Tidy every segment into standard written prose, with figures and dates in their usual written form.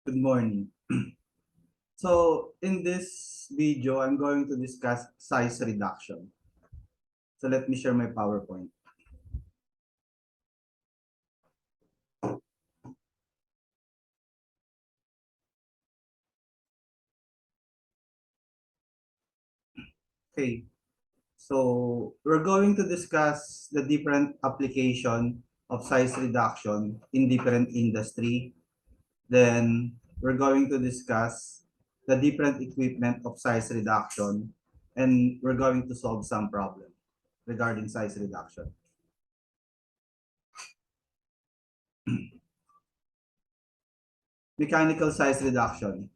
Good morning. So in this video, I'm going to discuss size reduction. So let me share my PowerPoint. Okay, so we're going to discuss the different application of size reduction in different industry. Then we're going to discuss the different equipment of size reduction, and we're going to solve some problem regarding size reduction. Mechanical size reduction.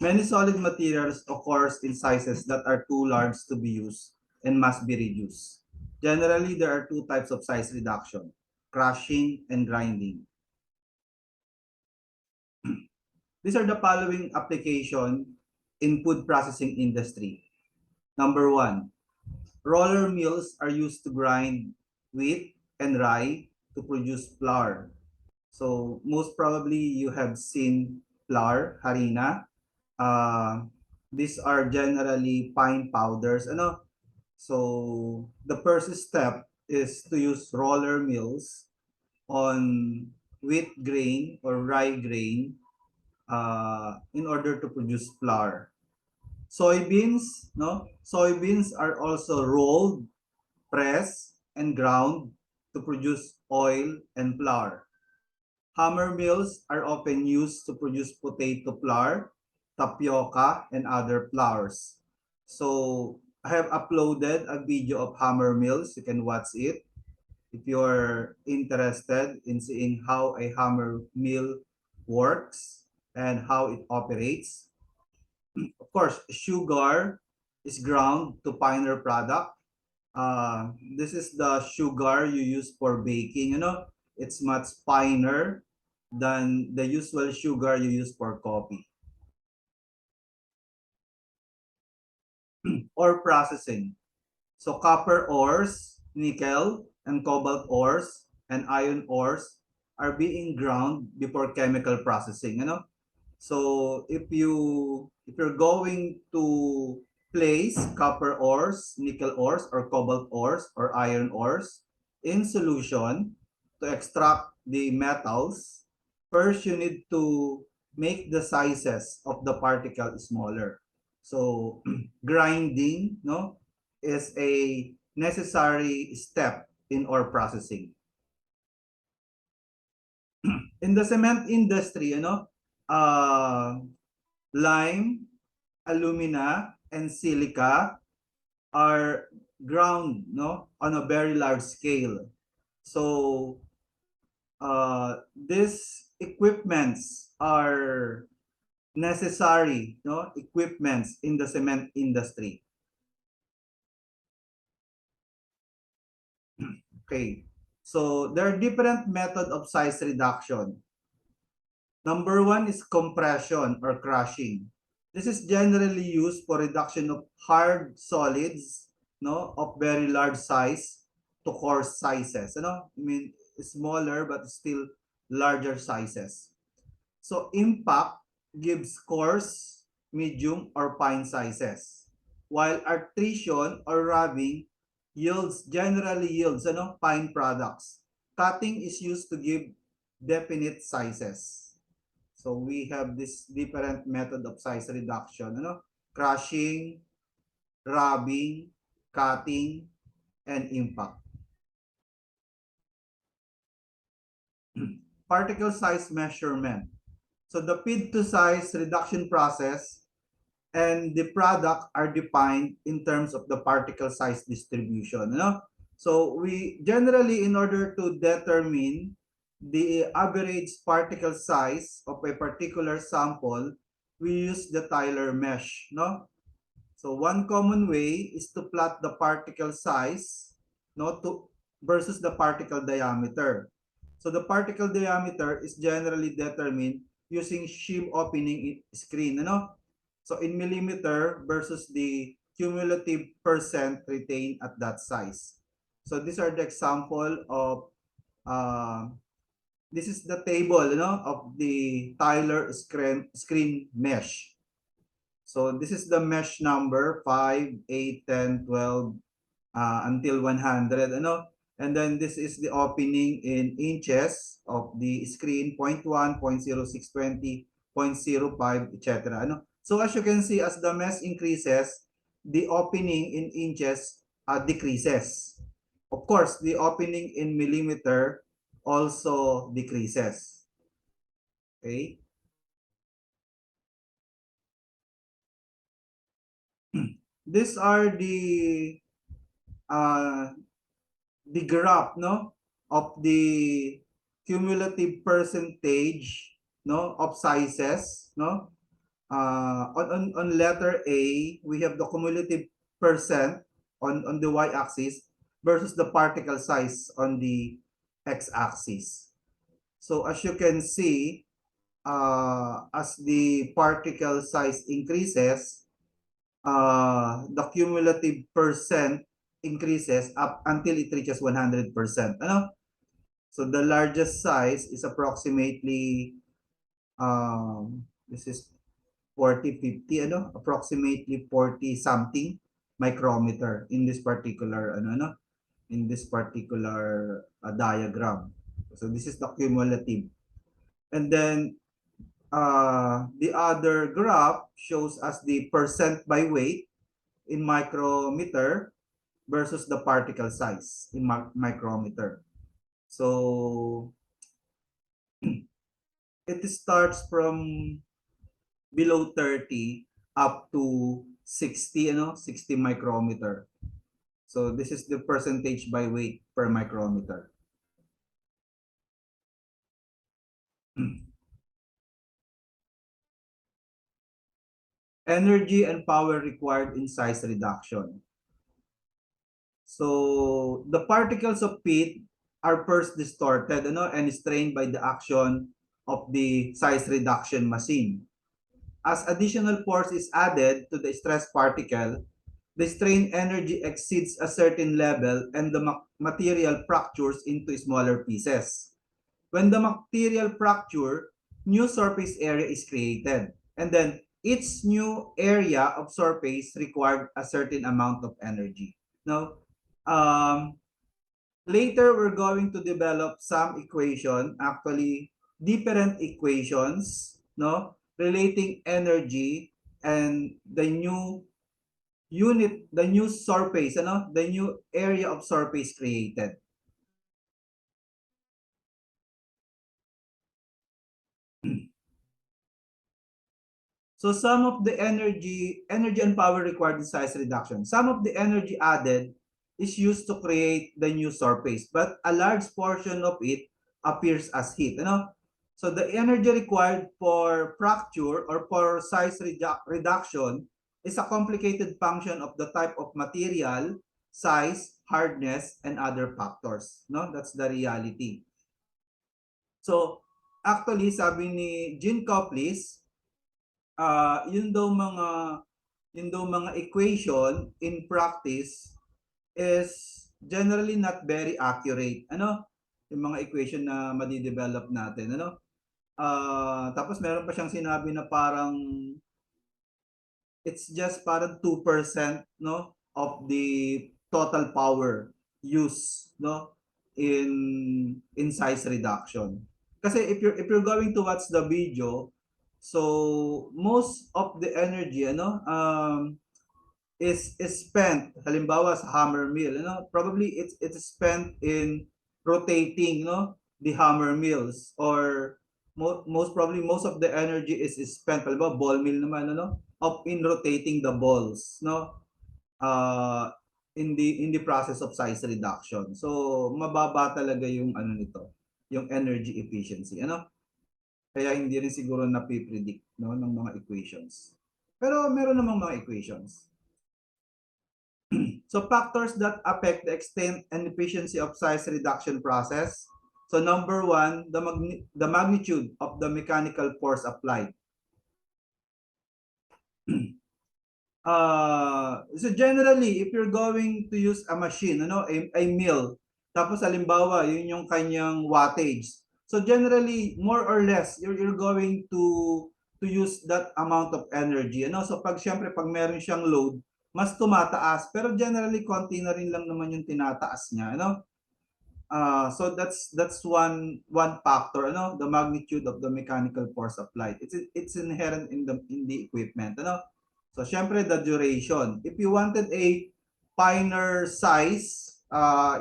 Many solid materials occurs in sizes that are too large to be used and must be reduced. Generally, there are two types of size reduction, crushing and grinding. These are the following application in food processing industry. Number one, roller mills are used to grind wheat and rye to produce flour. So most probably you have seen flour, harina. These are generally fine powders. So the first step is to use roller mills on wheat grain or rye grain in order to produce flour. Soybeans, no? Soybeans are also rolled, pressed, and ground to produce oil and flour. Hammer mills are often used to produce potato flour, tapioca, and other flours. So I have uploaded a video of hammer mills. You can watch it if you're interested in seeing how a hammer mill works and how it operates. Of course, sugar is ground to finer product. This is the sugar you use for baking. It's much finer than the usual sugar you use for coffee. Ore processing. So copper ores, nickel, and cobalt ores, and iron ores are being ground before chemical processing. So if you're going to place copper ores, nickel ores, or cobalt ores, or iron ores in solution to extract the metals, first you need to make the sizes of the particle smaller. So grinding, no, is a necessary step in ore processing. In the cement industry, lime, alumina, and silica are ground, on a very large scale. So these equipments are necessary, equipments in the cement industry. Okay, so there are different method of size reduction. Number one is compression or crushing. This is generally used for reduction of hard solids, of very large size to coarse sizes. Smaller but still larger sizes. So impact gives coarse, medium, or fine sizes, while attrition or rubbing generally yields fine products. Cutting is used to give definite sizes. So we have this different method of size reduction, crushing, rubbing, cutting, and impact. Particle size measurement. So the feed to size reduction process and the product are defined in terms of the particle size distribution. So we generally, in order to determine the average particle size of a particular sample, we use the Taylor mesh. So one common way is to plot the particle size, versus the particle diameter. So the particle diameter is generally determined using shim opening screen. So in millimeter versus the cumulative percent retained at that size. So these are the example of this is the table, of the Tyler screen mesh. So this is the mesh number 5, 8, 10, 12 until 100, And then this is the opening in inches of the screen, 0.1, 0.0620, 0.05, etc. So as you can see, as the mesh increases, the opening in inches decreases. Of course, the opening in millimeter also decreases. Okay? These are uh, the graph, of the cumulative percentage, of sizes, on letter A, we have the cumulative percent on the y-axis versus the particle size on the x-axis. So as you can see, as the particle size increases, the cumulative percent increases up until it reaches 100%. So the largest size is approximately, this is 40, 50, approximately 40 something micrometer in this particular, in this particular diagram. So this is the cumulative. And then the other graph shows us the percent by weight in micrometer versus the particle size in micrometer. So it starts from below 30 up to 60, 60 micrometer. So this is the percentage by weight per micrometer. Energy and power required in size reduction. So the particles of heat are first distorted, and strained by the action of the size reduction machine. As additional force is added to the stress particle, the strain energy exceeds a certain level and the material fractures into smaller pieces. When the material fracture, new surface area is created. And then each new area of surface required a certain amount of energy. Now, later we're going to develop some equation, actually different equations, relating energy and the new unit, the new surface, the new area of surface created. So some of the energy and power required in size reduction. Some of the energy added is used to create the new surface, but a large portion of it appears as heat. So the energy required for fracture or for size reduction is a complicated function of the type of material, size, hardness, and other factors. That's the reality. So actually, sabi ni Jean Coplis, yun daw mga equation in practice is generally not very accurate. Yung mga equation na madi-develop natin, tapos meron pa siyang sinabi na parang it's just parang 2%, of the total power used, in size reduction. Kasi if you're going to watch the video, so most of the energy is spent, halimbawa sa hammer mill, probably it's spent in rotating, the hammer mills, or most probably most of the energy is spent, halimbawa ball mill naman, of in rotating the balls, in the process of size reduction. So mababa talaga yung nito, yung energy efficiency, kaya hindi rin siguro napipredict, ng mga equations. Pero meron namang mga equations. So factors that affect the extent and efficiency of size reduction process. So number one, the magnitude of the mechanical force applied. So generally, if you're going to use a machine, a mill, tapos halimbawa, yun yung kanyang wattage. So generally, more or less, you're going to use that amount of energy. Ano? So pag syempre, pag meron siyang load, mas tumataas. Pero generally, konti na rin lang naman yung tinataas niya. Ano? So that's one factor, ano, the magnitude of the mechanical force applied. It's inherent in the equipment, ano. So syempre the duration. If you wanted a finer size,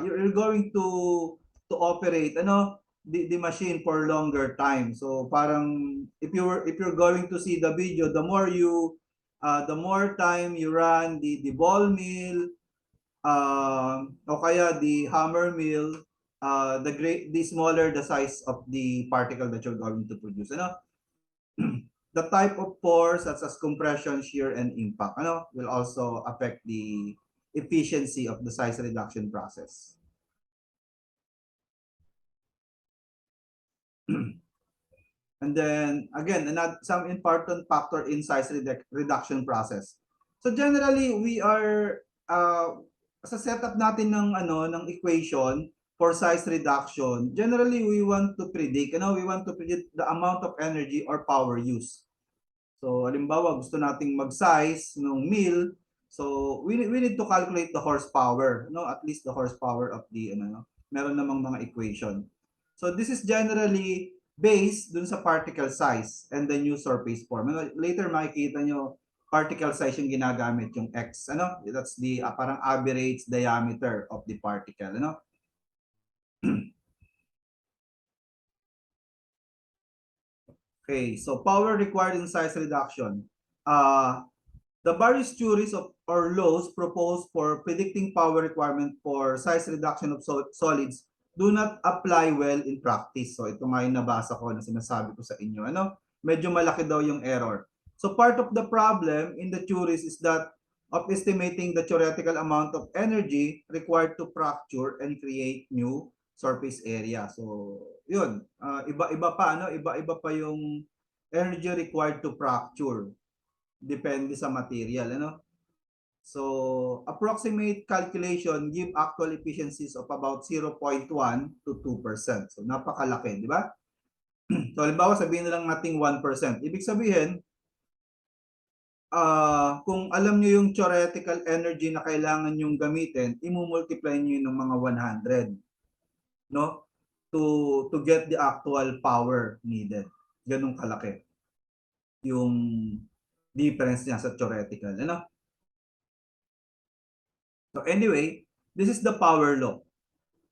you're going to operate, ano, the machine for longer time. So parang if you're going to see the video, the more time you run the ball mill, o kaya the hammer mill, the smaller the size of the particle that you're going to produce. Ano? The type of force such as compression, shear, and impact, ano, will also affect the efficiency of the size reduction process. And then again, some important factor in size reduction process. So generally, we are sa setup natin ng ng equation for size reduction. Generally, we want to predict, we want to predict the amount of energy or power use. So halimbawa, gusto nating mag-size ng mill. So we need to calculate the horsepower, at least the horsepower of the meron namang mga equation. So this is generally based dun sa particle size and the new surface form. Later makikita nyo particle size yung ginagamit, yung X, that's the parang average diameter of the particle, Okay, so power required in size reduction. The various theories or laws proposed for predicting power requirement for size reduction of solids do not apply well in practice. So ito nga yung nabasa ko na sinasabi ko sa inyo. Medyo malaki daw yung error. So part of the problem in the theories is that of estimating the theoretical amount of energy required to fracture and create new surface area. So yun, iba-iba pa, iba-iba pa yung energy required to fracture. Depende sa material, So, approximate calculation give actual efficiencies of about 0.1 to 2%. So, napakalaki, di ba? So, halimbawa, sabihin na lang nating 1%. Ibig sabihin, kung alam nyo yung theoretical energy na kailangan nyong gamitin, imumultiply nyo yun ng mga 100, no? To get the actual power needed. Ganun kalaki yung difference niya sa theoretical, So anyway, this is the power law.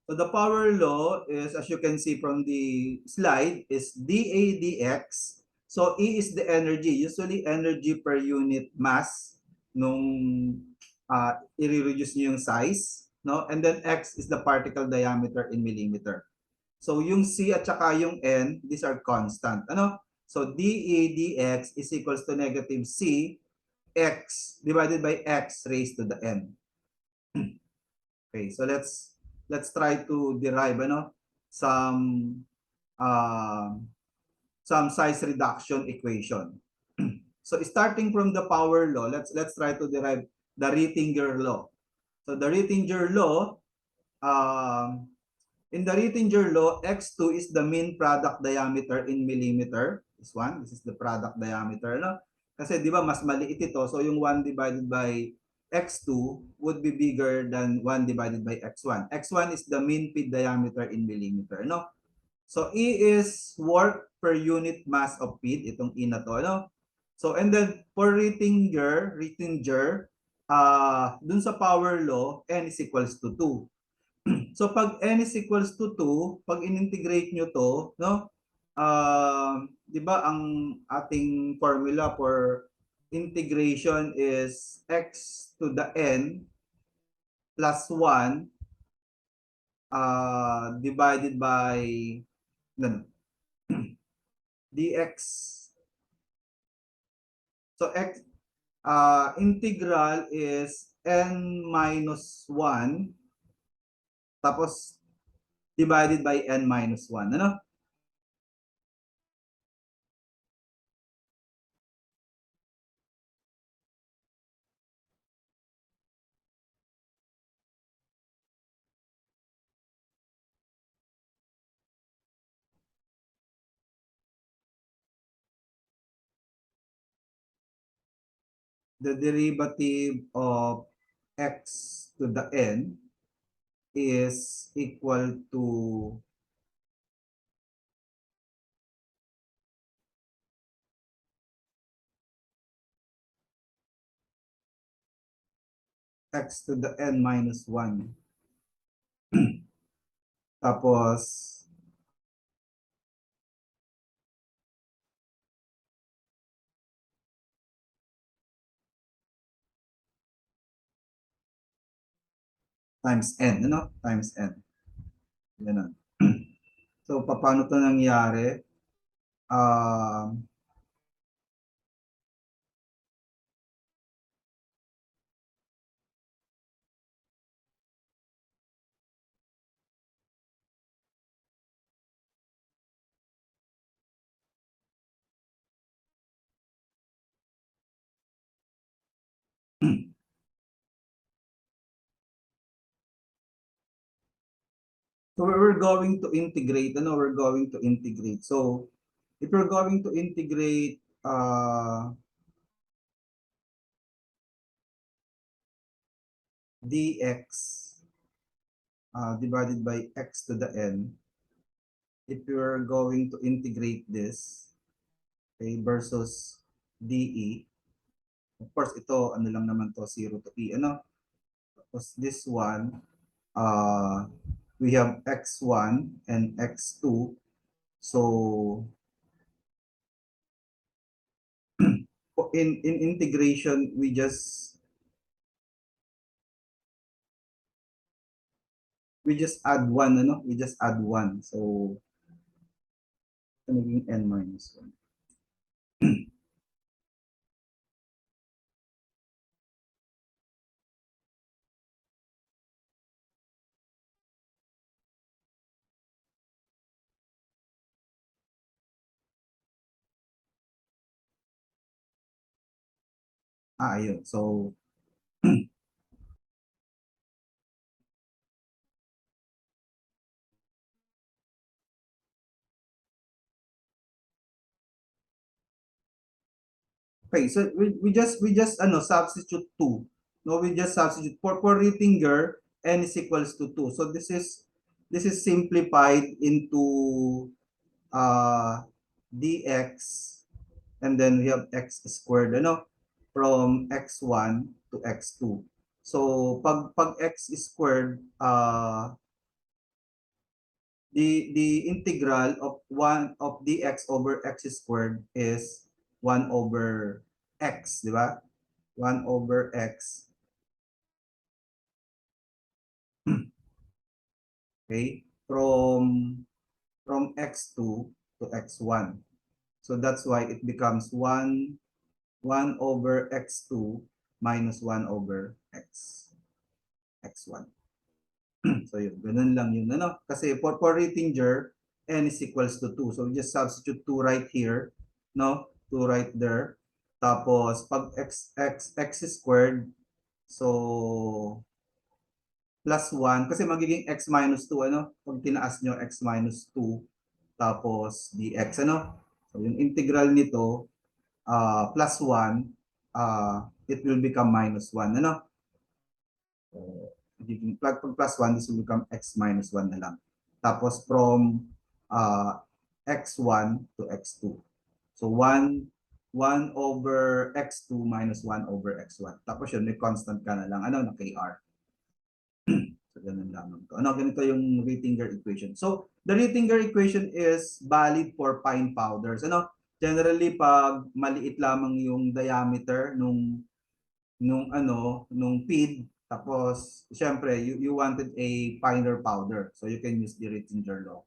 So the power law is, as you can see from the slide, is dA dx. So E is the energy, usually energy per unit mass nung i-reduce nyo yung size, no? And then X is the particle diameter in millimeter. So yung C at saka yung N, these are constant, So dA dx is equals to negative C X divided by X raised to the N. Okay, so let's try to derive some size reduction equation. So starting from the power law, let's try to derive the Rittinger law. So the Rittinger law, in the Rittinger law, x2 is the mean product diameter in millimeter. This is the product diameter, Kasi di ba mas maliit ito, so yung 1 divided by x2 would be bigger than 1 divided by x1. x1 is the mean feed diameter in millimeter, So E is work per unit mass of feed, itong E na to, So and then for Rittinger, dun sa power law, N is equals to 2. So pag N is equals to 2, pag in-integrate nyo to, 'di ba ang ating formula for integration is x to the n plus 1 divided by dx. So x integral is n minus 1 tapos divided by n minus 1, the derivative of x to the n is equal to x to the n minus 1. Tapos, times n, ano? Times n. Ganun. So, paano to nangyari? Um, so, we're going to integrate, ano? We're going to integrate. So, if we're going to integrate dx divided by x to the n, if you're going to integrate this, okay, versus dE, of course, ito, ano lang naman to, 0 to e, ano? Tapos this one, we have x1 and x2. So, in integration, we just add 1, ano? We just add 1. So, ito naging n minus 1. Ayun. So, okay, so we just substitute 2. No, we just substitute for Rittinger, n is equals to 2. So this is simplified into dx, and then we have x squared, ano, from x1 to x2. So pag x squared, the integral of 1 of dx over x squared is 1 over x, di ba? 1 over x, okay, from x2 to x1. So that's why it becomes 1 over x2 minus 1 over x1. So yun, ganun lang yun, ano? Kasi for Rittinger, n is equals to 2. So we just substitute 2 right here, no? 2 right there. Tapos pag x squared, so plus 1, kasi magiging x minus 2, ano? Pag tinaas nyo, x minus 2, tapos dx, ano? So yung integral nito, plus 1, it will become minus 1, ano? So, pag plus 1, this will become x minus 1 na lang. Tapos from x1 to x2. So 1 over x2 minus 1 over x1. Tapos yun, may constant ka na lang. Ano, na kr. So, ganun lamang to. Ano, ganito yung Rittinger equation. So, the Rittinger equation is valid for fine powders. Ano, generally, pag maliit lamang yung diameter nung feed, tapos, syempre, you wanted a finer powder. So, you can use the Rittinger law.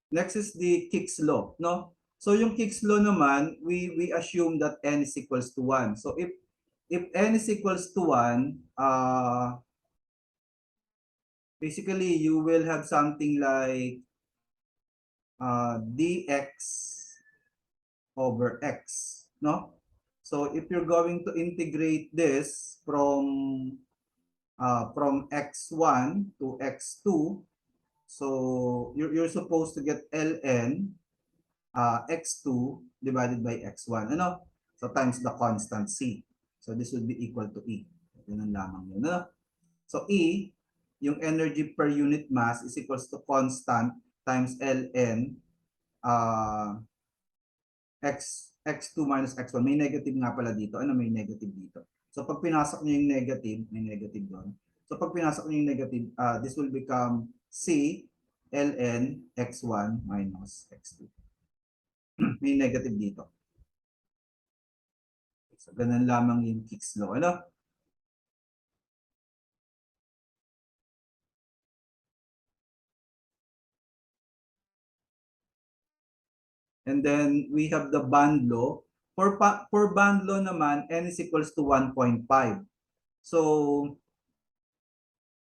Next is the Kick's law, no? So yung Kick's law naman, we assume that n is equals to 1. So if n is equals to 1, basically you will have something like dx over x, no? So if you're going to integrate this from from x1 to x2. So you're supposed to get ln x2 divided by x1. Ano? So times the constant c. So this would be equal to E. Ganun lamang yun. Ano? So E, yung energy per unit mass is equals to constant times ln x2 minus x1. May negative nga pala dito. Ano may negative dito? So pag pinasok niyo yung negative, may negative doon. So pag pinasok niyo yung negative, this will become C ln x1 minus x2. May negative dito. So ganun lamang yung Kick's law. Ano? And then we have the band law. For band law naman, n is equals to 1.5. So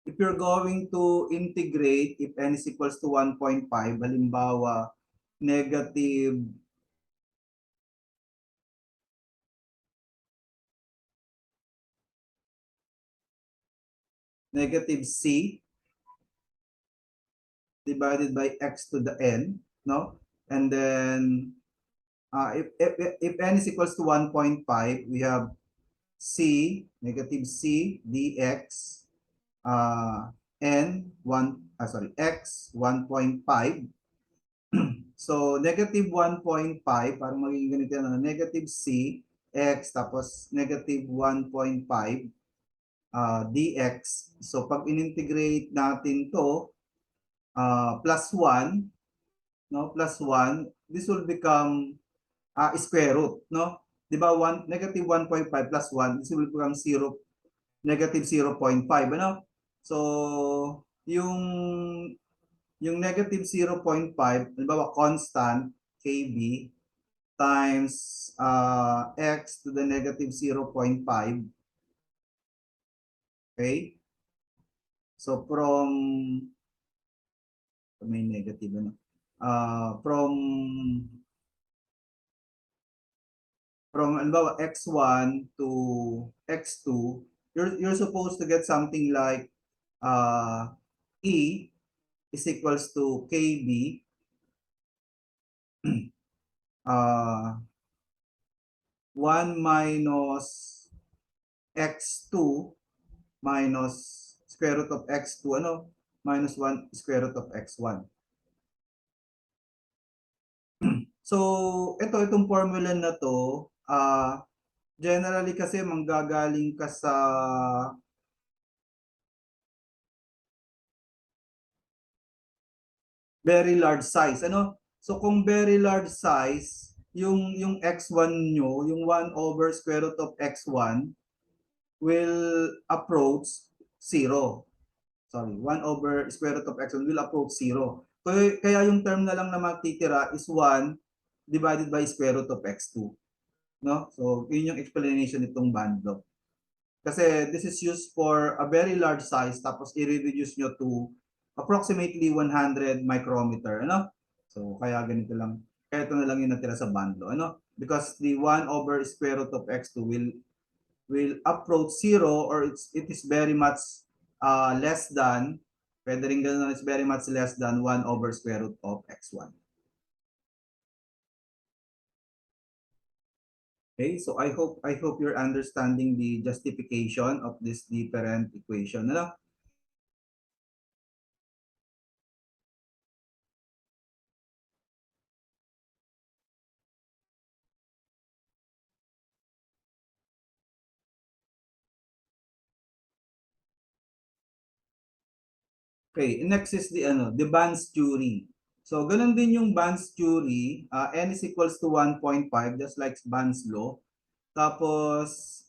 if you're going to integrate, if n is equals to 1.5, halimbawa, negative c divided by x to the n, no? And then if n is equals to 1.5, we have c, negative c dx n 1 x 1.5. So negative 1.5 para maging ganito na negative c x tapos negative 1.5 dx. So pag in-integrate natin to plus 1, no, plus 1, this will become square root, no? 'Di ba? Negative 1.5 plus 1, this will become 0, negative 0.5, ano? So yung negative 0.5, halimbawa constant kb times x to the negative 0.5. Okay? So may negative ano? From halimbawa x1 to x2, you're supposed to get something like E is equals to kb 1 minus x2 minus square root of x2, ano? Minus 1 square root of x1. So, itong formula na to, generally kasi manggagaling ka sa very large size. Ano? So, kung very large size, yung x1 nyo, yung 1 over square root of x1 will approach 0. Sorry, 1 over square root of x1 will approach 0. Kaya yung term na lang na matitira is 1 divided by square root of x2. No? So, yun yung explanation nitong band law. Kasi this is used for a very large size tapos i-reduce nyo to approximately 100 micrometer. Ano? So, kaya ganito lang. Kaya ito na lang yung natira sa band law. Ano? Because the 1 over square root of x2 will approach 0 or it is very much less than, pwede rin ganun, it's very much less than 1 over square root of x1. Okay, so I hope you're understanding the justification of this different equation. Ano? Okay, next is the Band's theory. So ganun din yung Band's theory, n is equals to 1.5 just like Band's law. Tapos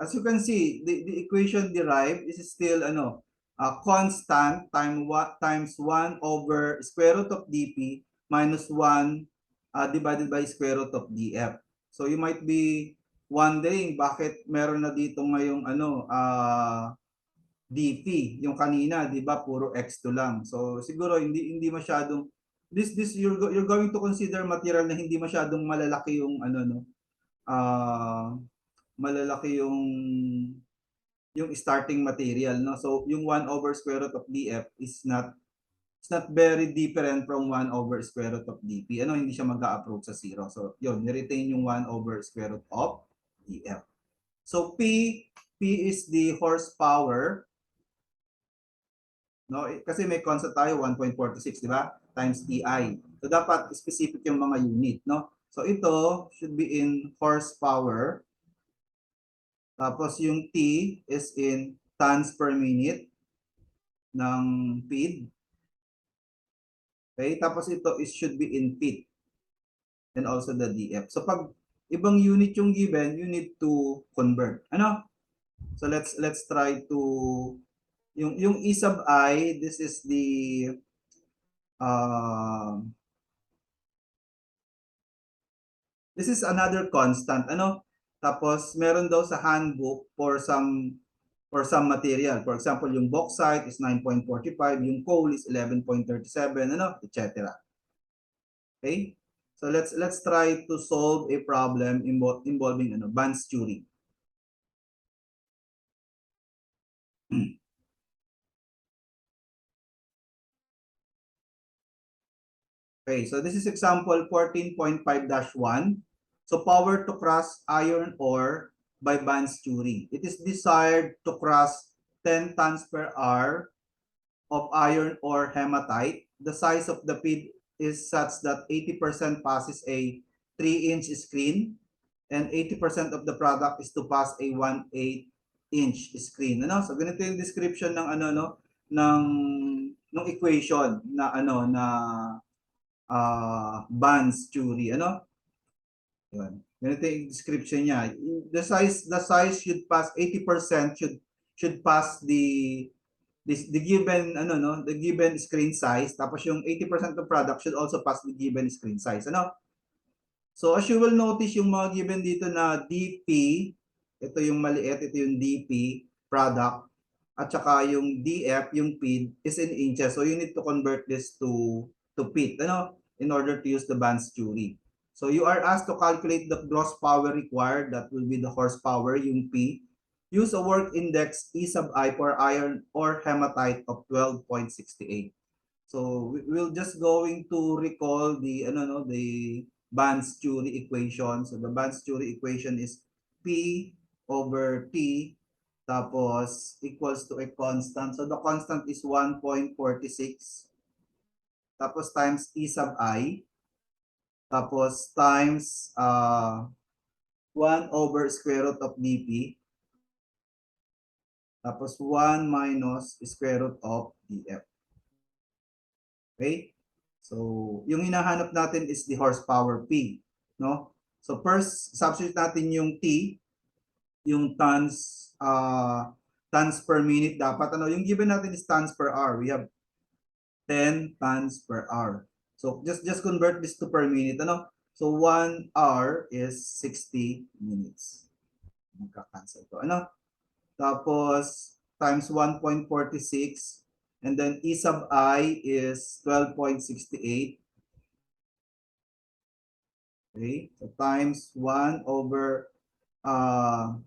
as you can see, the equation derived is still constant times 1 over square root of dp minus 1 divided by square root of df. So you might be wondering bakit meron na dito ngayong dp, yung kanina 'di ba puro x2 lang. So siguro hindi masyadong this you're going to consider material na hindi masyadong malalaki yung malalaki yung yung starting material, no? So yung 1 over square root of df is not, it's not very different from 1 over square root of dp. Ano, hindi siya mag-a-approach sa 0. So yun, ni-retain yung 1 over square root of df. So P is the horsepower, no? Kasi may constant tayo 1.46, di ba? Times EI. So dapat specific yung mga unit, no? So ito should be in horsepower. Tapos yung T is in tons per minute ng feed. Okay? Tapos ito is should be in feet and also the DF. So pag ibang unit yung given, you need to convert. Ano? So let's try to yung E sub I, this is the uh, this is another constant. Ano? Tapos meron daw sa handbook for some material. For example, yung bauxite is 9.45, yung coal is 11.37, ano, etc. Okay? So let's try to solve a problem involving ano, band steering. Okay, so this is example 14.5-1. So power to crush iron ore by band steering. It is desired to crush 10 tons per hour of iron ore hematite. The size of the feed is such that 80% passes a 3-inch screen and 80% of the product is to pass a 1/8-inch screen. Ano? So ganito yung description ng ano no ng equation na ano na Bands theory, ano? Yan. Ganito yung description niya. The size should pass 80% should pass the given ano no, the given screen size, tapos yung 80% of product should also pass the given screen size, ano? So as you will notice yung mga given dito na DP, ito yung maliit, ito yung DP product, at saka yung DF, yung feed is in inches. So you need to convert this to feet, ano, in order to use the Bands theory. So you are asked to calculate the gross power required, that will be the horsepower, yung P. Use a work index E sub I for iron or hematite of 12.68. So we'll just going to recall the ano no, the Bands theory equation. So the Bands theory equation is P over T tapos equals to a constant. So the constant is 1.46. Tapos times E sub I. Tapos times 1 over square root of dP. Tapos 1 minus square root of dF. Okay? So, yung hinahanap natin is the horsepower P, no? So, first substitute natin yung T, yung tons per minute dapat, ano, yung given natin is tons per hour. We have 10 tons per hour. So, just convert this to per minute, ano? So, 1 hour is 60 minutes. Magka-cancel to, ano? Tapos, times 1.46. And then E sub I is 12.68. Okay, so times 1 over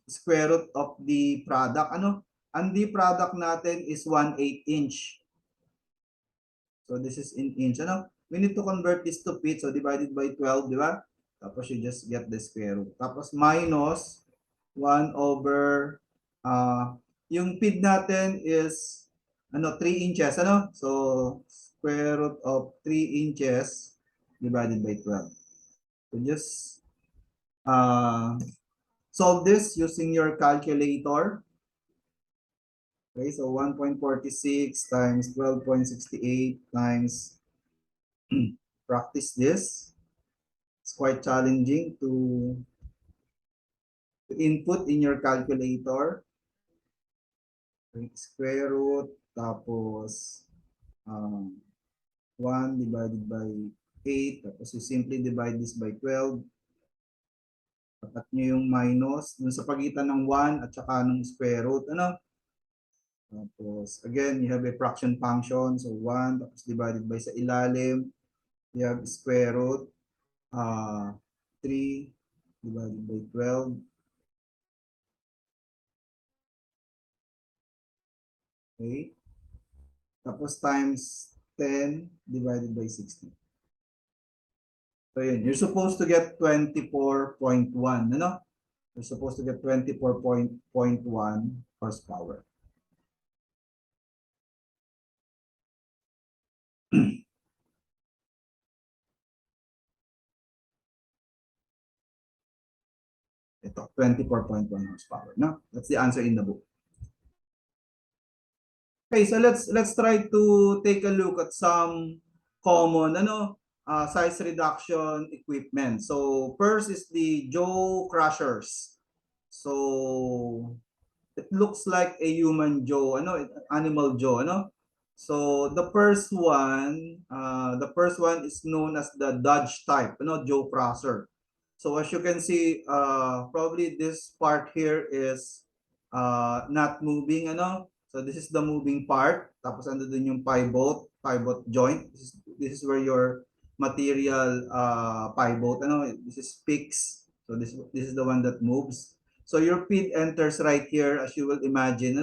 square root of the product. Ano? Ang the product natin is 1/8 inch. So this is in inch. Ano? We need to convert this to feet. So divided by 12, di ba? Tapos you just get the square root. Tapos minus 1 over yung feet natin is ano 3 inches, ano? So square root of 3 inches divided by 12. So just solve this using your calculator. Okay, so 1.46 times 12.68 times practice this. It's quite challenging to input in your calculator. Okay, square root tapos 1 divided by 8, tapos you simply divide this by 12. Tapat nyo yung minus dun sa pagitan ng 1 at saka ng square root, ano? Tapos, again, you have a fraction function. So, 1, tapos divided by sa ilalim, you have square root, 3 divided by 12. Okay? Tapos times 10 divided by 60. So yun, you're supposed to get 24.1, ano? You're supposed to get 24.1 horsepower. Ito, 24.1 horsepower. No? That's the answer in the book. Okay, so let's try to take a look at some common size reduction equipment. So first is the jaw crushers. So it looks like a human jaw, animal jaw, So the first one is known as the Dodge type, jaw crusher. So as you can see, probably this part here is not moving, So this is the moving part. Tapos ando dun yung pivot joint. This is where your material pivot, This is fixed. So this is the one that moves. So your feed enters right here as you will imagine,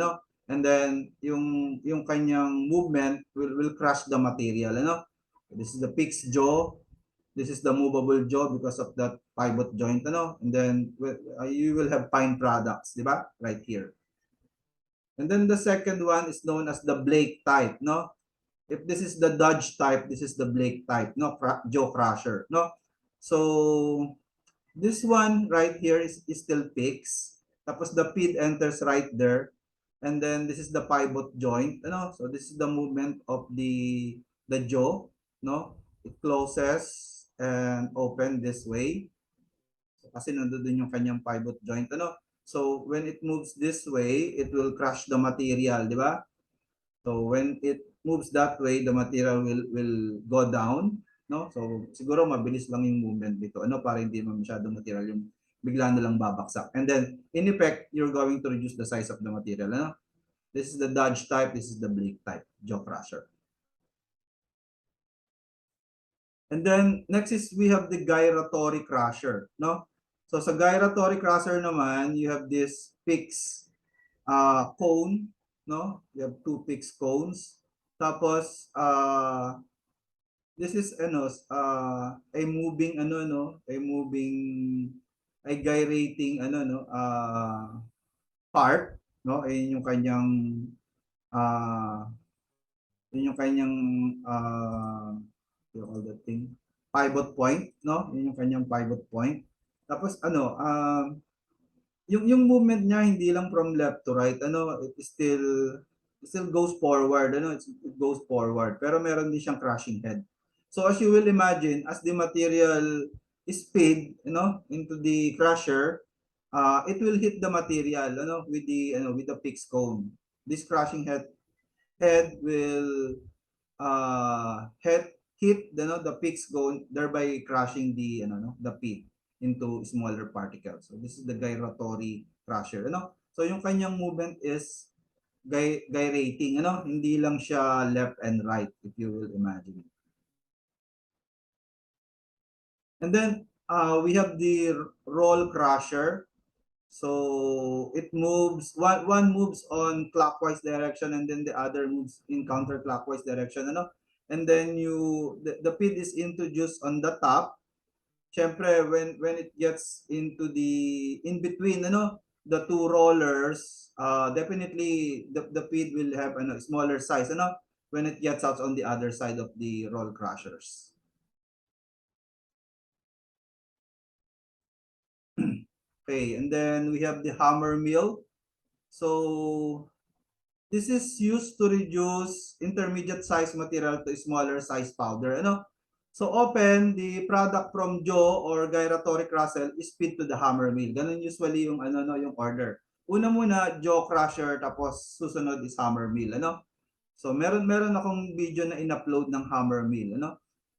And then yung kanyang movement will crush the material, This is the fixed jaw. This is the movable jaw because of that pivot joint, And then you will have fine products, di ba? Right here. And then the second one is known as the Blake type, If this is the Dodge type, this is the Blake type, jaw crusher, So this one right here is still fixed. Tapos the feed enters right there. And then this is the pivot joint, So this is the movement of the jaw, It closes and open this way. So, kasi nandoon yung kanyang pivot joint, So when it moves this way, it will crush the material, di ba? So when it moves that way, the material will go down, So siguro mabilis lang yung movement dito, para hindi masyadong material yung bigla na lang babaksak. And then in effect, you're going to reduce the size of the material, This is the Dodge type, this is the Blake type, jaw crusher. And then next is we have the gyratory crusher, So sa gyratory crusher naman, you have this fixed cone, You have two fixed cones. Tapos this is a moving a moving a gyrating part, Ayun yung kanyang uh, yun yung kanyang you call that thing, pivot point, Yun yung kanyang pivot point. Tapos yung movement niya hindi lang from left to right, it still goes forward, it goes forward. Pero meron din siyang crushing head. So as you will imagine, as the material is fed, into the crusher, it will hit the material, with the fixed cone. This crushing head will hit the fixed cone, thereby crushing the feed into smaller particles. So this is the gyratory crusher, So yung kanyang movement is gyrating, Hindi lang siya left and right, if you will imagine. And then we have the roll crusher. So it moves, one moves on clockwise direction and then the other moves in counterclockwise direction, And then the feed is introduced on the top. Syempre, when it gets into the in between, the two rollers, definitely the feed will have a smaller size, when it gets out on the other side of the roll crushers. Okay, and then we have the hammer mill. So this is used to reduce intermediate size material to smaller size powder, So often the product from jaw or gyratory crusher is fed to the hammer mill. Ganun usually yung yung order. Una muna jaw crusher, tapos susunod is hammer mill, So meron akong video na in-upload ng hammer mill,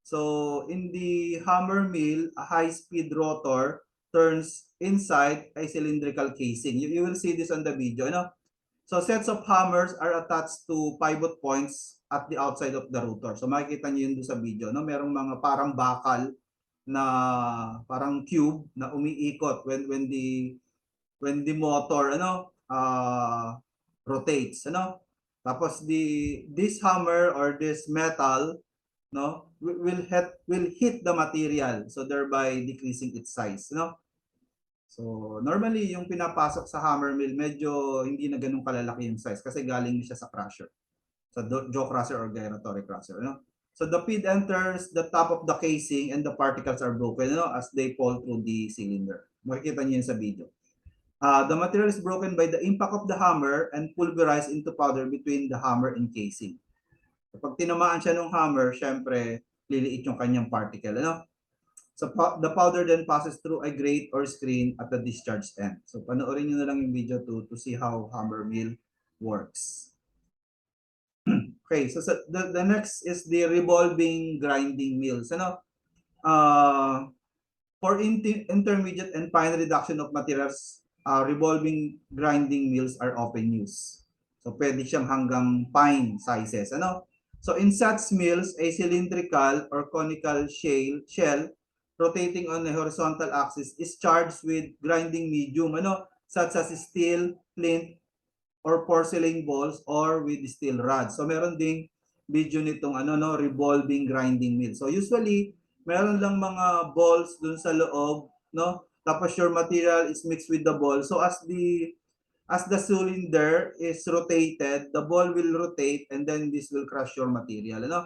So in the hammer mill, a high-speed rotor turns inside a cylindrical casing. You will see this on the video, So sets of hammers are attached to pivot points at the outside of the rotor. So makikita niyo yun sa video, Merong mga parang bakal na parang cube na umiikot when the motor rotates, Tapos this hammer or this metal, no, will hit the material, so thereby decreasing its size, no? So normally yung pinapasok sa hammer mill medyo hindi na ganun kalalaki yung size kasi galing siya sa crusher, sa jaw crusher or gyratory crusher, no? So the feed enters the top of the casing and the particles are broken, no, as they fall through the cylinder. Makikita niyo yun sa video. The material is broken by the impact of the hammer and pulverized into powder between the hammer and casing. Kapag tinamaan siya ng hammer, syempre liliit yung kanyang particle, ano? So the powder then passes through a grate or screen at the discharge end. So panoorin niyo na lang yung video to see how hammer mill works. Okay, so the next is the revolving grinding mills. Ano? For intermediate and fine reduction of materials, revolving grinding mills are often used. So pwede siyang hanggang fine sizes. Ano? So in such mills, a cylindrical or conical shell rotating on a horizontal axis is charged with grinding medium, ano, such as steel, flint, or porcelain balls, or with steel rods. So meron ding video nitong ano, no, revolving grinding mill. So usually meron lang mga balls dun sa loob, no? Tapos your material is mixed with the ball. So as the cylinder is rotated, the ball will rotate and then this will crush your material, ano?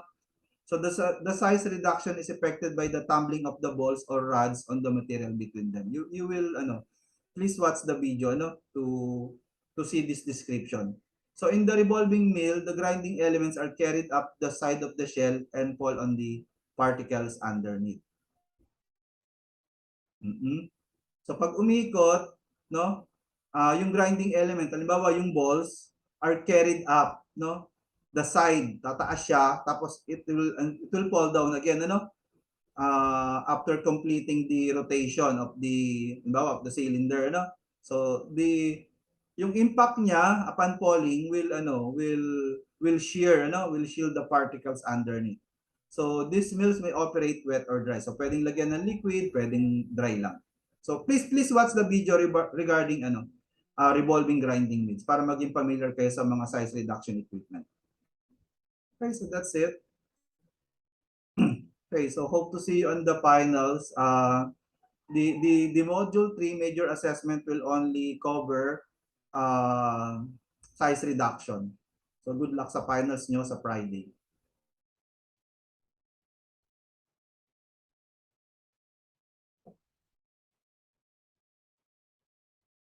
So the size reduction is affected by the tumbling of the balls or rods on the material between them. You will ano, please watch the video, ano, to see this description. So in the revolving mill, the grinding elements are carried up the side of the shell and fall on the particles underneath. So pag umikot, no, yung grinding element, halimbawa yung balls are carried up, no, the side, tataas siya, tapos it will fall down again, ano, after completing the rotation of the, halimbawa, of the cylinder, no. So yung impact niya upon falling will shear, will shield the particles underneath. So these mills may operate wet or dry. So pwedeng lagyan ng liquid, pwedeng dry lang. So please watch the video regarding revolving grinding mills para maging familiar kayo sa mga size reduction equipment. Okay, so that's it. Okay, so hope to see you on the finals. The module 3 major assessment will only cover size reduction. So good luck sa finals nyo sa Friday.